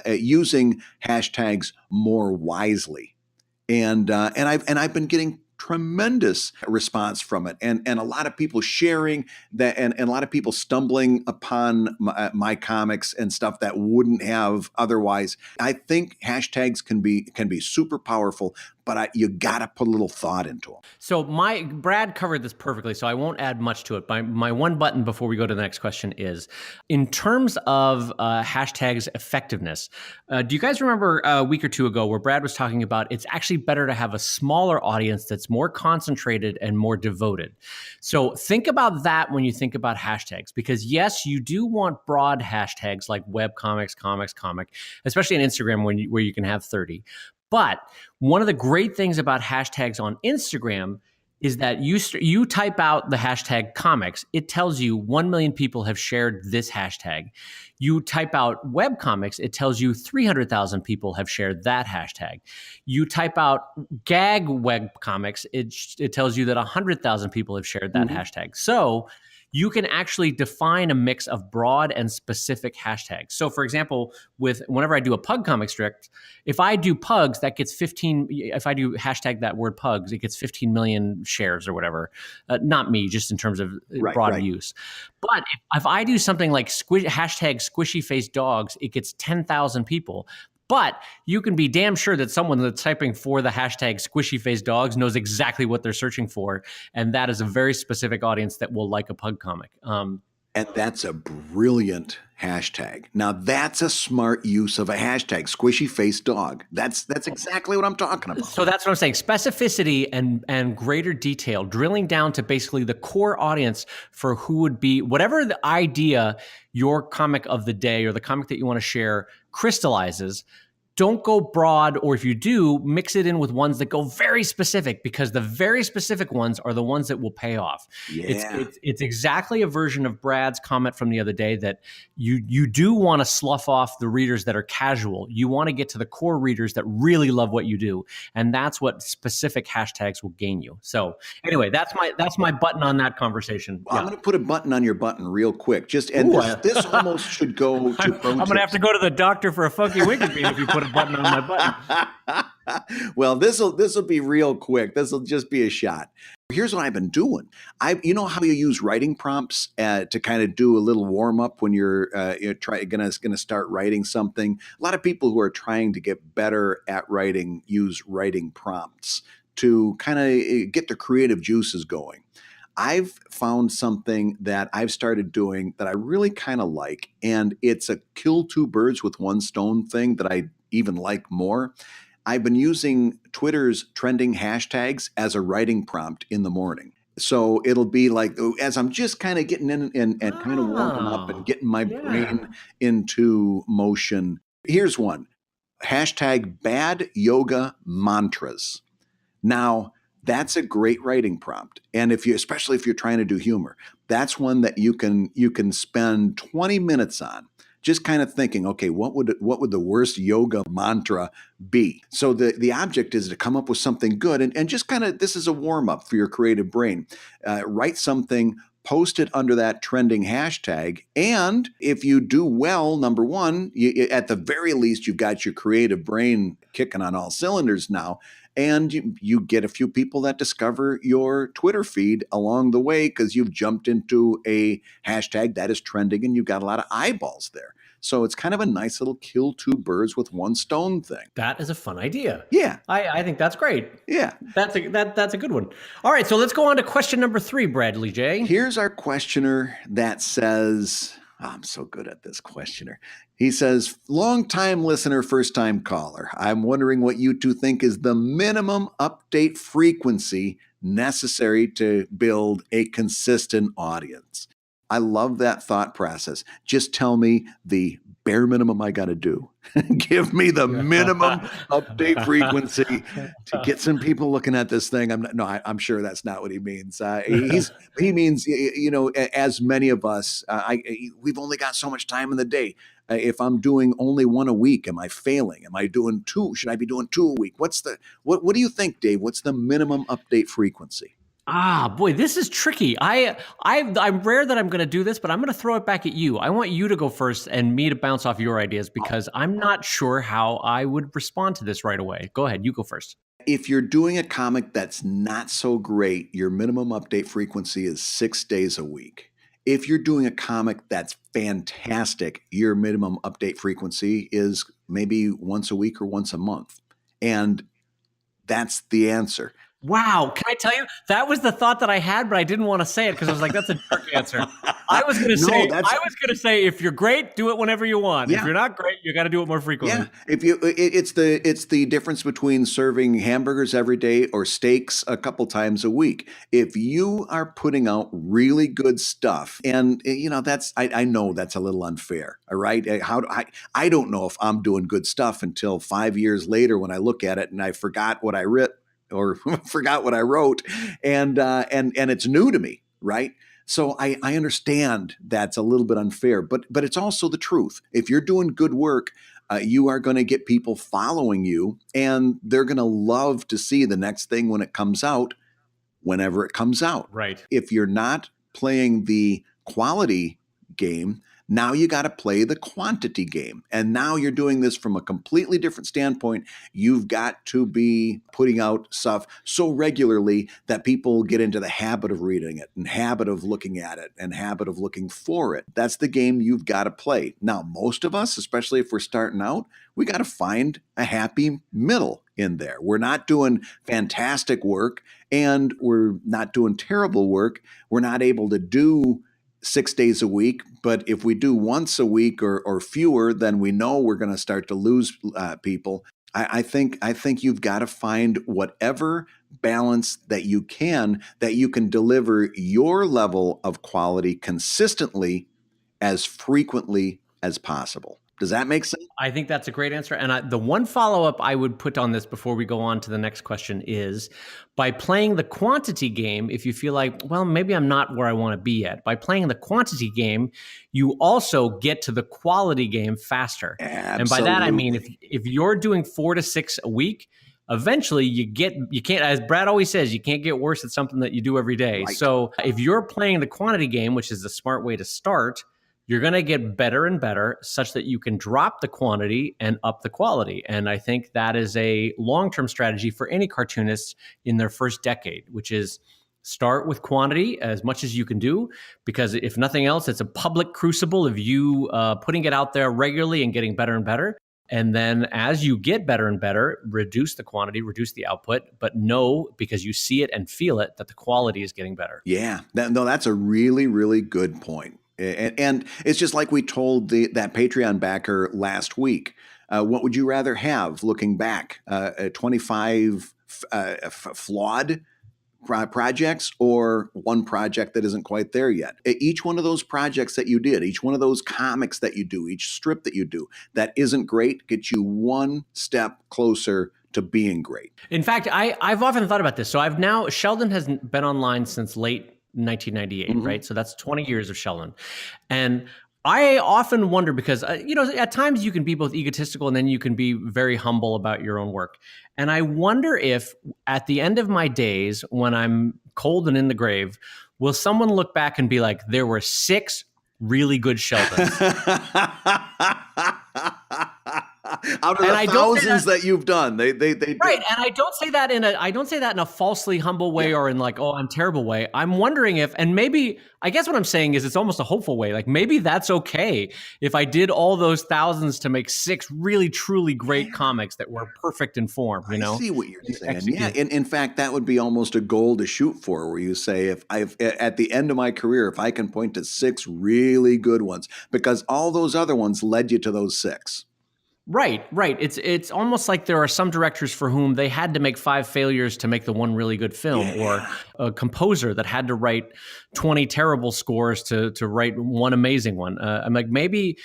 S1: using hashtags more wisely. And I've been getting tremendous response from it, and a lot of people sharing that, and a lot of people stumbling upon my comics and stuff that wouldn't have otherwise. I think hashtags can be super powerful, but you got to put a little thought into them.
S2: So Brad covered this perfectly, so I won't add much to it. My one button before we go to the next question is, in terms of hashtags effectiveness, do you guys remember a week or two ago where Brad was talking about it's actually better to have a smaller audience that's more concentrated and more devoted? So think about that when you think about hashtags, because yes, you do want broad hashtags like webcomics, comic, especially on Instagram where you can have 30. But one of the great things about hashtags on Instagram is that you type out the hashtag comics, it tells you 1 million people have shared this hashtag. You type out webcomics, it tells you 300,000 people have shared that hashtag. You type out gag webcomics, it tells you that 100,000 people have shared that hashtag. So you can actually define a mix of broad and specific hashtags. So for example, whenever I do a pug comic strip, if I do pugs, that gets 15, if I do hashtag that word pugs, it gets 15 million shares or whatever. Not me, just in terms of broad use. But if I do something like hashtag squishy face dogs, it gets 10,000 people. But you can be damn sure that someone that's typing for the hashtag squishy face dogs knows exactly what they're searching for. And that is a very specific audience that will like a pug comic.
S1: And that's a brilliant hashtag. Now that's a smart use of a hashtag, squishy face dog. That's exactly what I'm talking about.
S2: So that's what I'm saying. Specificity and greater detail, drilling down to basically the core audience for who would be, whatever the idea your comic of the day or the comic that you want to share crystallizes. Don't go broad, or if you do, mix it in with ones that go very specific, because the very specific ones are the ones that will pay off.
S1: Yeah.
S2: It's exactly a version of Brad's comment from the other day that you do want to slough off the readers that are casual. You want to get to the core readers that really love what you do, and that's what specific hashtags will gain you. So anyway, that's my button on that conversation.
S1: Well, I'm going to put a button on your button real quick. This almost should go to ProTips.
S2: I'm going to have to go to the doctor for a funky Winkerbean if you put a button on my button.
S1: Well, this'll be real quick. This'll just be a shot. Here's what I've been doing. You know how you use writing prompts to kind of do a little warm up when you're gonna start writing something. A lot of people who are trying to get better at writing use writing prompts to kind of get their creative juices going. I've found something that I've started doing that I really kind of like, and it's a kill two birds with one stone thing that I even like more. I've been using Twitter's trending hashtags as a writing prompt in the morning. So it'll be like, as I'm just kind of getting in and kind of warming up and getting my brain into motion. Here's one. Hashtag bad yoga mantras. Now, that's a great writing prompt. And especially if you're trying to do humor, that's one that you can spend 20 minutes on. Just kind of thinking, okay, what would the worst yoga mantra be? So the object is to come up with something good, and just kind of, this is a warm up for your creative brain. Write something, post it under that trending hashtag, and if you do well, number one, at the very least, you've got your creative brain kicking on all cylinders now. And you get a few people that discover your Twitter feed along the way because you've jumped into a hashtag that is trending and you've got a lot of eyeballs there. So it's kind of a nice little kill two birds with one stone thing.
S2: That is a fun idea.
S1: Yeah.
S2: I think that's great.
S1: Yeah.
S2: That's a good one. All right, so let's go on to question number 3, Bradley J.
S1: Here's our questioner that says, I'm so good at this questioner. He says, long-time listener, first-time caller. I'm wondering what you two think is the minimum update frequency necessary to build a consistent audience. I love that thought process. Just tell me the bare minimum I got to do. Give me the minimum update frequency to get some people looking at this thing. I'm sure that's not what he means. He means, as many of us, we've only got so much time in the day. If I'm doing only one a week, am I failing? Am I doing two? Should I be doing two a week? What do you think, Dave? What's the minimum update frequency?
S2: Boy, this is tricky. I'm rare that I'm going to do this, but I'm going to throw it back at you. I want you to go first and me to bounce off your ideas because I'm not sure how I would respond to this right away. Go ahead, you go first.
S1: If you're doing a comic that's not so great, your minimum update frequency is 6 days a week. If you're doing a comic that's fantastic, your minimum update frequency is maybe once a week or once a month. And that's the answer.
S2: Wow. Can I tell you? That was the thought that I had, but I didn't want to say it because I was like, that's a jerk answer. I was going to say, if you're great, do it whenever you want. Yeah. If you're not great, you got to do it more frequently.
S1: Yeah. It's the difference between serving hamburgers every day or steaks a couple times a week. If you are putting out really good stuff, and I know that's a little unfair. All right. I don't know if I'm doing good stuff until 5 years later when I look at it and I forgot what I wrote. Or forgot what I wrote, and it's new to me, right? So I understand that's a little bit unfair, but it's also the truth. If you're doing good work, you are going to get people following you, and they're going to love to see the next thing when it comes out, whenever it comes out.
S2: Right.
S1: If you're not playing the quality game, now you got to play the quantity game. And now you're doing this from a completely different standpoint. You've got to be putting out stuff so regularly that people get into the habit of reading it and habit of looking at it and habit of looking for it. That's the game you've got to play. Now, most of us, especially if we're starting out, we got to find a happy middle in there. We're not doing fantastic work and we're not doing terrible work. We're not able to do 6 days a week, but if we do once a week or fewer, then we know we're going to start to lose people. I think you've got to find whatever balance that you can deliver your level of quality consistently as frequently as possible. Does that make sense?
S2: I think that's a great answer. And the one follow-up I would put on this before we go on to the next question is, by playing the quantity game, if you feel like, well, maybe I'm not where I want to be yet, by playing the quantity game, you also get to the quality game faster.
S1: Absolutely.
S2: And by that, I mean, if you're doing 4 to 6 a week, eventually you can't, as Brad always says, you can't get worse at something that you do every day. Right. So if you're playing the quantity game, which is the smart way to start, you're going to get better and better such that you can drop the quantity and up the quality. And I think that is a long-term strategy for any cartoonist in their first decade, which is start with quantity as much as you can do, because if nothing else, it's a public crucible of you putting it out there regularly and getting better and better. And then as you get better and better, reduce the quantity, reduce the output, but know, because you see it and feel it, that the quality is getting better.
S1: Yeah, that's a really, really good point. And it's just like we told that Patreon backer last week. What would you rather have looking back? 25 flawed projects or one project that isn't quite there yet? Each one of those projects that you did, each one of those comics that you do, each strip that you do that isn't great gets you one step closer to being great.
S2: In fact, I've often thought about this. So Sheldon has been online since late 1998, right? So that's 20 years of Sheldon. And I often wonder because, at times you can be both egotistical and then you can be very humble about your own work. And I wonder if at the end of my days, when I'm cold and in the grave, will someone look back and be like, there were 6 really good Sheldons?
S1: Out of the thousands that you've done, they
S2: right. And I don't say that in a falsely humble way or in like, oh, I'm terrible way. I'm wondering if, and maybe, I guess what I'm saying is it's almost a hopeful way. Like maybe that's okay if I did all those thousands to make 6 really truly great comics that were perfect in form. I
S1: see what you're saying. Yeah. In fact, that would be almost a goal to shoot for, where you say, if at the end of my career, if I can point to 6 really good ones, because all those other ones led you to those 6.
S2: Right, right. It's almost like there are some directors for whom they had to make 5 failures to make the one really good film, or
S1: Yeah.
S2: a composer that had to write 20 terrible scores to write one amazing one. I'm like, maybe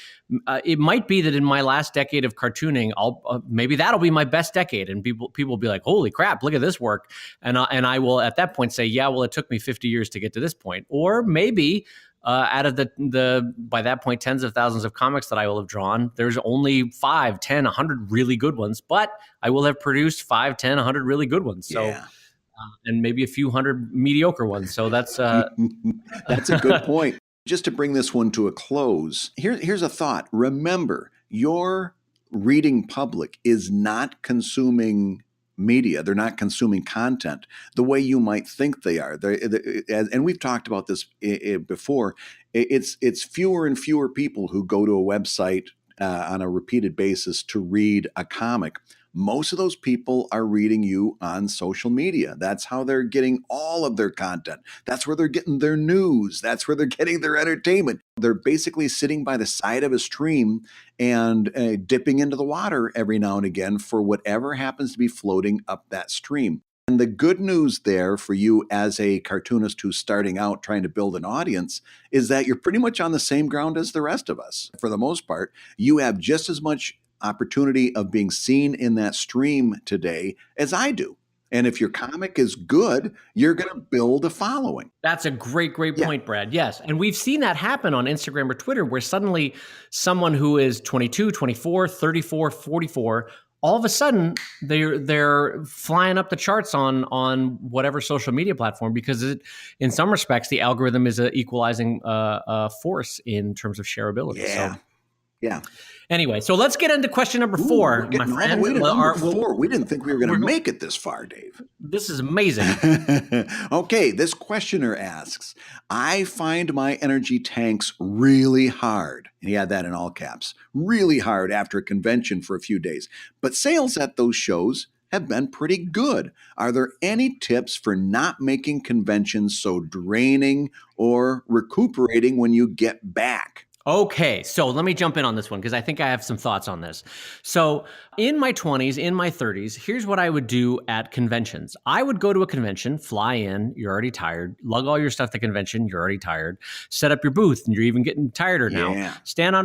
S2: it might be that in my last decade of cartooning, I'll maybe that'll be my best decade, and people will be like, holy crap, look at this work, and I will at that point say, yeah, well, it took me 50 years to get to this point, or maybe. Out of the by that point tens of thousands of comics that I will have drawn, there's only 5, 10, 100 really good ones, but I will have produced 5, 10, 100 really good ones. So,
S1: Yeah.
S2: and maybe a few hundred mediocre ones. So that's
S1: That's a good point. Just to bring this one to a close, here's a thought. Remember, your reading public is not consuming media. They're not consuming content the way you might think they are. And we've talked about this before. It's fewer and fewer people who go to a website on a repeated basis to read a comic. Most of those people are reading you on social media. That's how they're getting all of their content. That's where they're getting their news. That's where they're getting their entertainment. They're basically sitting by the side of a stream and dipping into the water every now and again for whatever happens to be floating up that stream. And the good news there for you as a cartoonist who's starting out trying to build an audience is that you're pretty much on the same ground as the rest of us. For the most part, you have just as much opportunity of being seen in that stream today as I do. And if your comic is good, you're going to build a following.
S2: That's a great point, Brad. Yes. And we've seen that happen on Instagram or Twitter, where suddenly someone who is 22, 24, 34, 44, all of a sudden they're flying up the charts on whatever social media platform, because in some respects, the algorithm is an equalizing force in terms of shareability.
S1: Yeah.
S2: So,
S1: yeah.
S2: Anyway, so let's get into question number 4, my friend.
S1: All the way to number 4. We didn't think we were going to make it this far, Dave.
S2: This is amazing.
S1: Okay, this questioner asks, I find my energy tanks really hard. And he had that in all caps. Really hard after a convention for a few days. But sales at those shows have been pretty good. Are there any tips for not making conventions so draining or recuperating when you get back?
S2: Okay, so let me jump in on this one because I think I have some thoughts on this. So in my 20s, in my 30s, here's what I would do at conventions. I would go to a convention, fly in, you're already tired, lug all your stuff to the convention, you're already tired, set up your booth, and you're even getting tireder now. Stand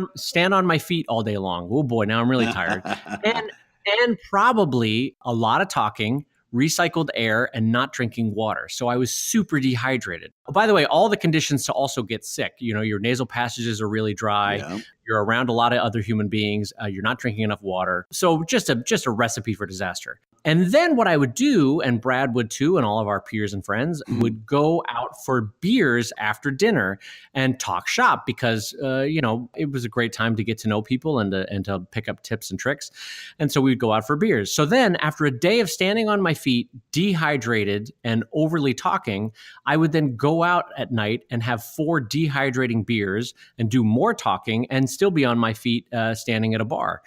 S2: on my feet all day long. Oh boy, now I'm really tired. and probably a lot of talking, recycled air, and not drinking water. So I was super dehydrated. Oh, by the way, all the conditions to also get sick. You know, your nasal passages are really dry. Yeah. You're around a lot of other human beings. You're not drinking enough water. So just a recipe for disaster. And then what I would do, and Brad would too, and all of our peers and friends, would go out for beers after dinner and talk shop because, it was a great time to get to know people and to pick up tips and tricks. And so we'd go out for beers. So then after a day of standing on my feet, dehydrated and overly talking, I would then go out at night and have 4 dehydrating beers and do more talking and still be on my feet standing at a bar.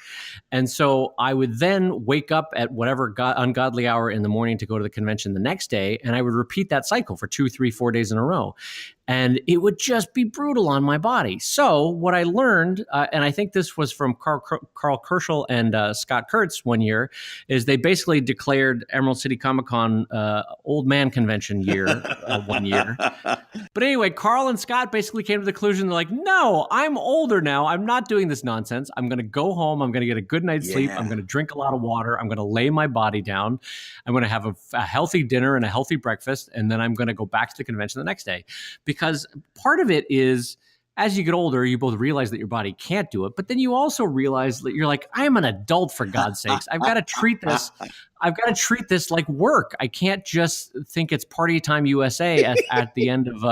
S2: And so I would then wake up at whatever ungodly hour in the morning to go to the convention the next day, and I would repeat that cycle for 2, 3, 4 days in a row. And it would just be brutal on my body. So what I learned, and I think this was from Carl Kerschel and Scott Kurtz one year, is they basically declared Emerald City Comic Con old man convention year one year. But anyway, Carl and Scott basically came to the conclusion, they're like, no, I'm older now. I'm not doing this nonsense. I'm going to go home. I'm going to get a good night's sleep. I'm going to drink a lot of water. I'm going to lay my body down. I'm going to have a healthy dinner and a healthy breakfast. And then I'm going to go back to the convention the next day. Because part of it is, as you get older, you both realize that your body can't do it, but then you also realize that you're like, I am an adult, for God's sakes. I've got to treat this like work. I can't just think it's party time USA at the end of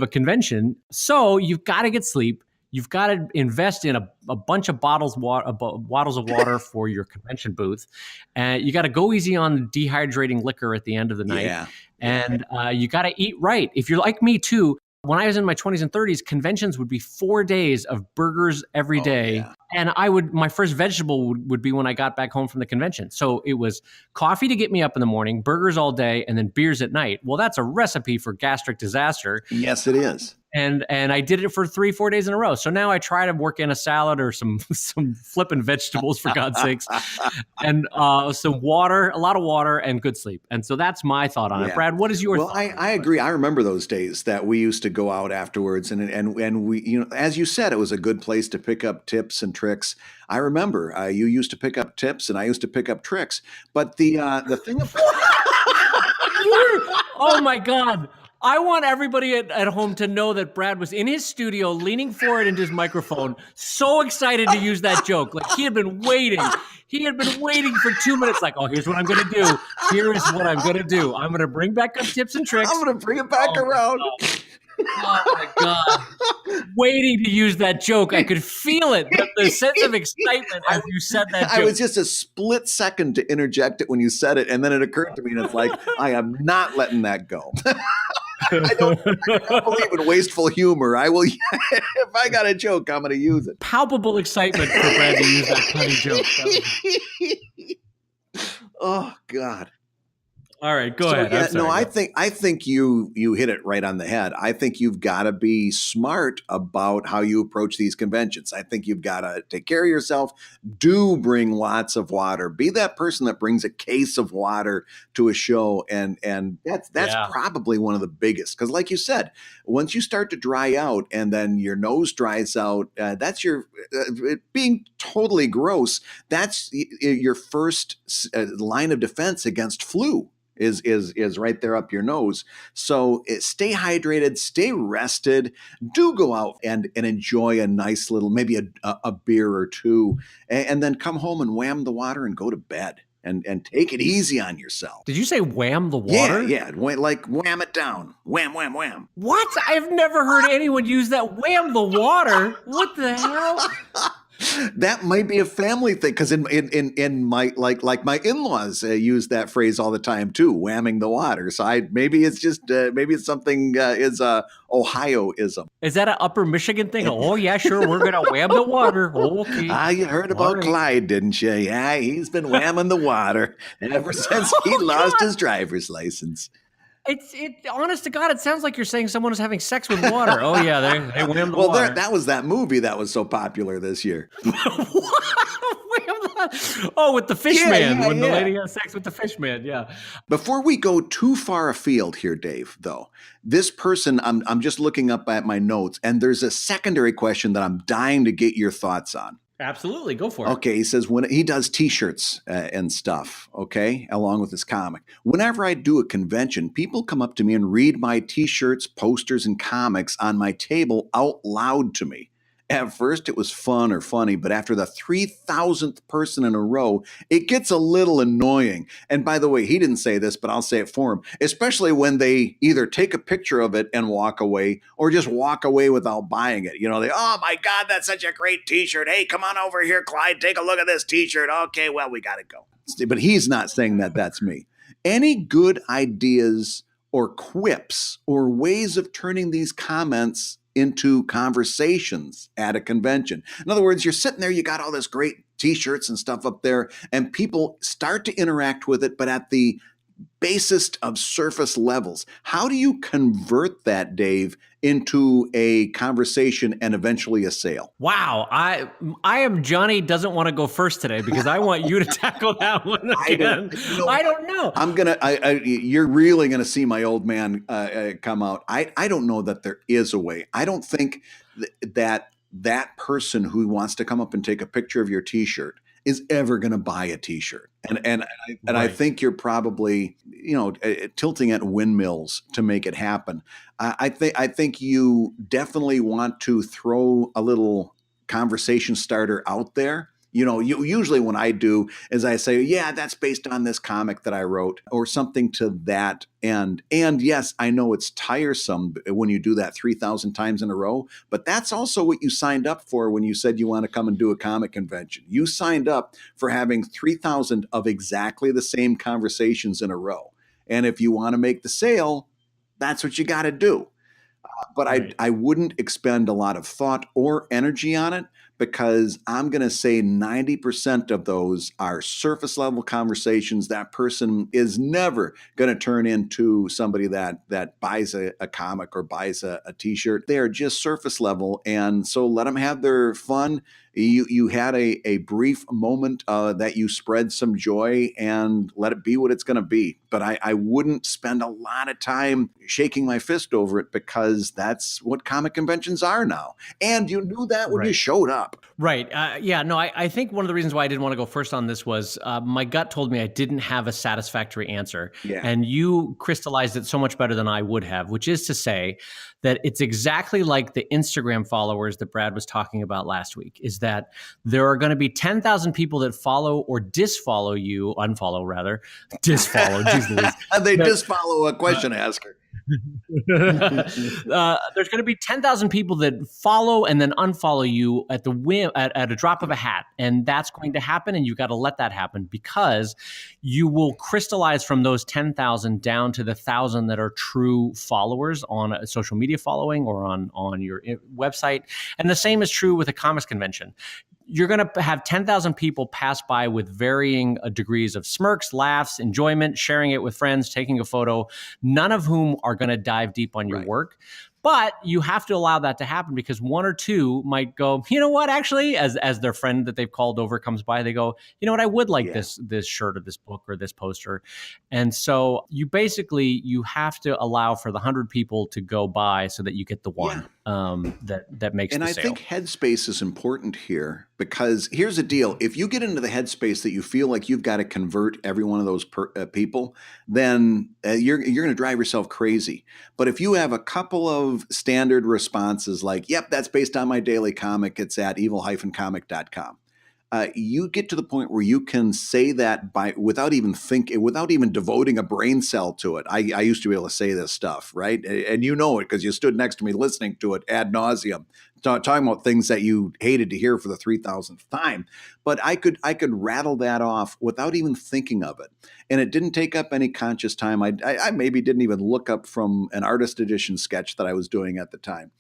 S2: a convention. So you've got to get sleep. You've got to invest in a bunch of bottles of water for your convention booth. And you got to go easy on dehydrating liquor at the end of the night. Yeah. And you got to eat right. If you're like me too, when I was in my 20s and 30s, conventions would be 4 days of burgers every day. Yeah. And my first vegetable would be when I got back home from the convention. So it was coffee to get me up in the morning, burgers all day, and then beers at night. Well, that's a recipe for gastric disaster.
S1: Yes, it is.
S2: And I did it for 3-4 days in a row. So now I try to work in a salad or some flipping vegetables, for God's sakes, and some water, a lot of water, and good sleep. And so that's my thought on it. Brad, what is your thought?
S1: Well, I agree. I remember those days that we used to go out afterwards, and we, you know, as you said, it was a good place to pick up tips and tricks. I remember you used to pick up tips, and I used to pick up tricks. But the thing about
S2: oh my God. I want everybody at home to know that Brad was in his studio, leaning forward into his microphone, so excited to use that joke. Like he had been waiting. He had been waiting for 2 minutes. Like, oh, here's what I'm going to do. Here is what I'm going to do. I'm going to bring back up tips and tricks.
S1: I'm going to bring it back around.
S2: Oh my God. Waiting to use that joke. I could feel it. The sense of excitement as you said that joke.
S1: I was just a split second to interject it when you said it. And then it occurred to me, and it's like, I am not letting that go. I don't believe in wasteful humor. I will, if I got a joke, I'm going to use it.
S2: Palpable excitement for Brad to use that funny joke.
S1: Oh, God.
S2: All right, go ahead.
S1: Yeah, no, I think you hit it right on the head. I think you've got to be smart about how you approach these conventions. I think you've got to take care of yourself. Do bring lots of water. Be that person that brings a case of water to a show, and that's probably one of the biggest. Because, like you said, once you start to dry out, and then your nose dries out, that's your being totally gross. That's your first line of defense against flu. Is right there up your nose. So stay hydrated, stay rested. Do go out and enjoy a nice little, maybe a beer or two, and then come home and wham the water and go to bed. And take it easy on yourself.
S2: Did you say wham the water?
S1: Yeah. Like wham it down. Wham, wham, wham.
S2: What? I've never heard anyone use that. Wham the water? What the hell?
S1: That might be a family thing, because in my like my in-laws use that phrase all the time too, whamming the water. So maybe it's just maybe it's something is Ohioism.
S2: Is that an Upper Michigan thing? Oh yeah, sure, we're gonna wham the water. Okay.
S1: You heard about Clyde, didn't you? Yeah, he's been whamming the water ever since he lost his driver's license.
S2: Honest to God, it sounds like you're saying someone is having sex with water. Oh yeah, they wham the water.
S1: That was that movie that was so popular this year.
S2: Oh, with the fish man, when the lady has sex with the fish man, yeah.
S1: Before we go too far afield here, Dave, though, this person, I'm just looking up at my notes, and there's a secondary question that I'm dying to get your thoughts on.
S2: Absolutely. Go for it.
S1: Okay. He says when he does T-shirts and stuff, okay, along with his comic. Whenever I do a convention, people come up to me and read my T-shirts, posters, and comics on my table out loud to me. At first, it was fun or funny, but after the 3,000th person in a row, it gets a little annoying. And by the way, he didn't say this, but I'll say it for him, especially when they either take a picture of it and walk away or just walk away without buying it. You know, oh my God, that's such a great T-shirt. Hey, come on over here, Clyde, take a look at this T-shirt. Okay, well, we got to go. But he's not saying that that's me. Any good ideas or quips or ways of turning these comments into conversations at a convention? In other words, you're sitting there, you got all this great T-shirts and stuff up there, and people start to interact with it, but at the basest of surface levels. How do you convert that, Dave, into a conversation and eventually a sale?
S2: Wow. I am Johnny doesn't want to go first today because I want you to tackle that one again. I don't know.
S1: You're really going to see my old man come out. I don't know that there is a way. I don't think that person who wants to come up and take a picture of your T-shirt is ever going to buy a T-shirt. And I think you're probably, tilting at windmills to make it happen. I think you definitely want to throw a little conversation starter out there. Usually when I do is I say, yeah, that's based on this comic that I wrote or something to that end. And yes, I know it's tiresome when you do that 3,000 times in a row, but that's also what you signed up for when you said you want to come and do a comic convention. You signed up for having 3,000 of exactly the same conversations in a row. And if you want to make the sale, that's what you got to do. But right. I wouldn't expend a lot of thought or energy on it, because I'm going to say 90% of those are surface level conversations. That person is never going to turn into somebody that buys a comic or buys a t-shirt. They are just surface level. And so let them have their fun. You had a brief moment that you spread some joy, and let it be what it's going to be. But I wouldn't spend a lot of time shaking my fist over it, because that's what comic conventions are now. And you knew that when you showed up.
S2: Right. I think one of the reasons why I didn't want to go first on this was my gut told me I didn't have a satisfactory answer.
S1: Yeah.
S2: And you crystallized it so much better than I would have, which is to say that it's exactly like the Instagram followers that Brad was talking about last week, is that there are going to be 10,000 people that follow or disfollow you, unfollow rather, disfollow.
S1: They disfollow a question asker.
S2: There's going to be 10,000 people that follow and then unfollow you at the whim, at a drop of a hat. And that's going to happen. And you've got to let that happen, because you will crystallize from those 10,000 down to the 1,000 that are true followers on a social media following or on your website. And the same is true with a comics convention. You're going to have 10,000 people pass by with varying degrees of smirks, laughs, enjoyment, sharing it with friends, taking a photo, none of whom are going to dive deep on your work. But you have to allow that to happen, because one or two might go, you know what, actually, as their friend that they've called over comes by, they go, you know what, I would like this shirt or this book or this poster. And so you have to allow for the 100 people to go by so that you get the one that makes the sale. And I
S1: think headspace is important here, because here's the deal. If you get into the headspace that you feel like you've got to convert every one of those people, then you're going to drive yourself crazy. But if you have a couple of standard responses like, yep, that's based on my daily comic, it's at evil-comic.com. You get to the point where you can say that without even devoting a brain cell to it. I used to be able to say this stuff, right? And you know it because you stood next to me listening to it ad nauseum, talking about things that you hated to hear for the 3,000th time. But I could rattle that off without even thinking of it. And it didn't take up any conscious time. I maybe didn't even look up from an artist edition sketch that I was doing at the time,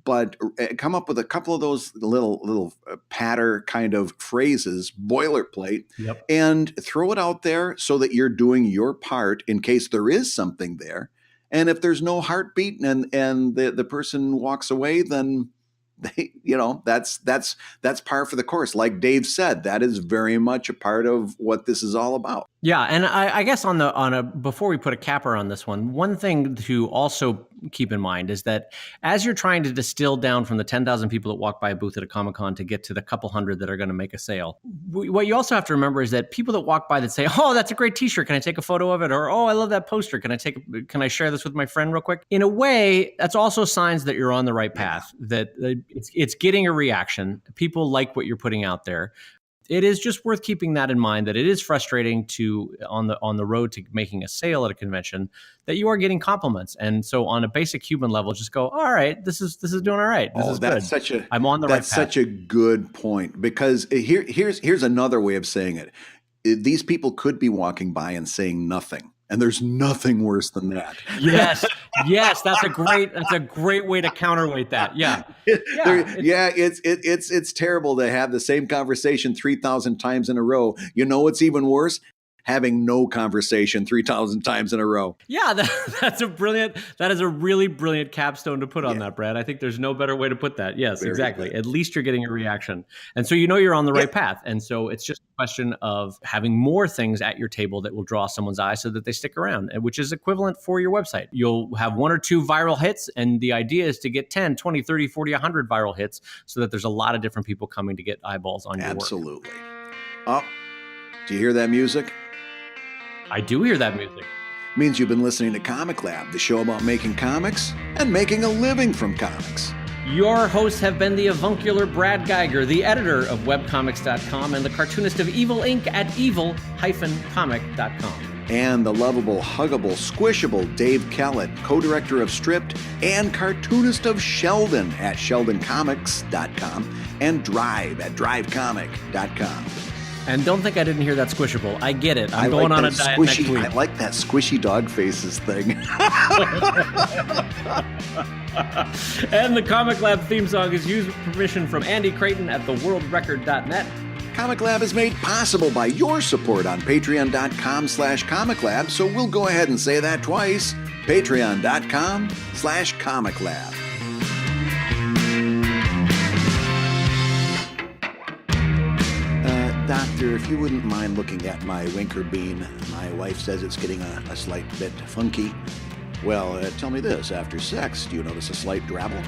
S1: but come up with a couple of those little patter kind of phrases, boilerplate, and throw it out there so that you're doing your part in case there is something there. And if there's no heartbeat and the person walks away, then that's par for the course. Like Dave said, that is very much a part of what this is all about.
S2: Yeah, and I guess before we put a capper on this one thing to also keep in mind is that as you're trying to distill down from the 10,000 people that walk by a booth at a Comic-Con to get to the couple hundred that are going to make a sale, what you also have to remember is that people that walk by that say, "Oh, that's a great T-shirt. Can I take a photo of it?" Or, "Oh, I love that poster. Can I share this with my friend real quick?" In a way, that's also signs that you're on the right path. That it's getting a reaction. People like what you're putting out there. It is just worth keeping that in mind, that it is frustrating on the road to making a sale at a convention that you are getting compliments. And so on a basic human level, just go, all right, this is doing all right. This is good. I'm on the right path.
S1: That's such a good point, because here's another way of saying it. These people could be walking by and saying nothing. And there's nothing worse than that.
S2: Yes, that's a great way to counterweight that. Yeah,
S1: it's terrible to have the same conversation 3,000 times in a row. You know what's even worse? Having no conversation 3,000 times in a row.
S2: Yeah, that is a really brilliant capstone to put on that, Brad. I think there's no better way to put that. Yes, very exactly. Good. At least you're getting a reaction. And so you're on the right path. And so it's just a question of having more things at your table that will draw someone's eye so that they stick around, which is equivalent for your website. You'll have one or two viral hits, and the idea is to get 10, 20, 30, 40, 100 viral hits so that there's a lot of different people coming to get eyeballs on your work.
S1: Absolutely. Oh, do you hear that music?
S2: I do hear that music.
S1: Means you've been listening to ComicLab, the show about making comics and making a living from comics.
S2: Your hosts have been the avuncular Brad Guigar, the editor of webcomics.com and the cartoonist of Evil Inc. at evil-comic.com.
S1: And the lovable, huggable, squishable Dave Kellett, co-director of Stripped and cartoonist of Sheldon at sheldoncomics.com and Drive at drivecomic.com.
S2: And don't think I didn't hear that squishable. I get it. I'm going on a diet next week.
S1: I like that squishy dog faces thing.
S2: And the ComicLab theme song is used with permission from Andy Creighton at theworldrecord.net.
S1: ComicLab is made possible by your support on patreon.com/ComicLab, so we'll go ahead and say that twice. Patreon.com/ComicLab. Doctor, if you wouldn't mind looking at my Winkerbean. My wife says it's getting a slight bit funky. Well, tell me this. After sex, do you notice a slight drabble?